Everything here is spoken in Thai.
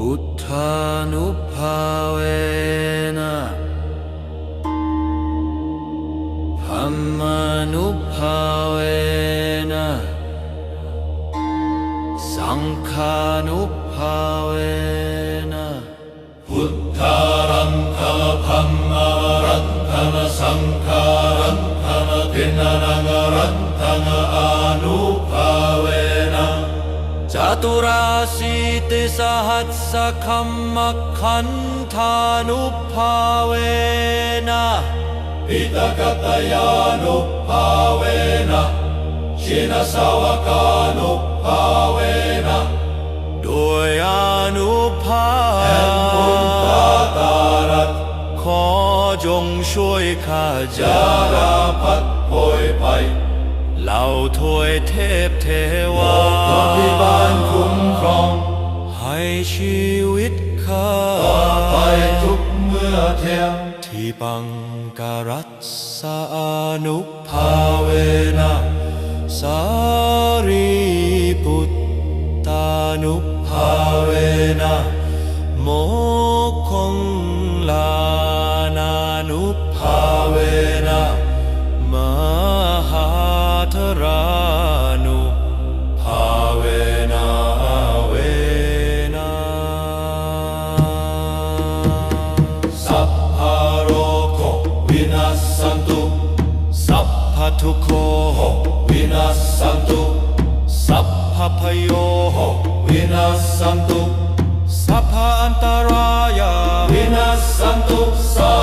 พุทธานุภาเวนะธัมมานุภาเวนะสังฆานุภาเวนะพุทธารังธรรมธัมมารังธรรมสังฆารังธรรมตินานังรังธรรมอานุภาเวนะจตุราสีติสหัสสะคัมมขันธานุภาเวนะอิตกตยานุภาเวนะชินสาวกานุภาเวนะด้วยอนุภาพแห่งบุญตาตารัตขอจงช่วยข้าจา จาราพัดโผยไปเหล่าทวยเทพเทวา พระพิบาลคุ้มครอง ให้ชีวิตข้า ต่อไปทุกเมื่อเทียมที่บังการัสสะอานุภาภาเวนะ สารีปุตตานุภา ภาเวนะ โมคคงลานานุภา ภาเวนะ มหาธรานุภาเวนะเวนะ สัพพะโรโควินัสสันตุสัพพทุกโข วินัสสันตุสัพพพโย วินัสสันตุสัพพอันตรายาวินัสสันตุสั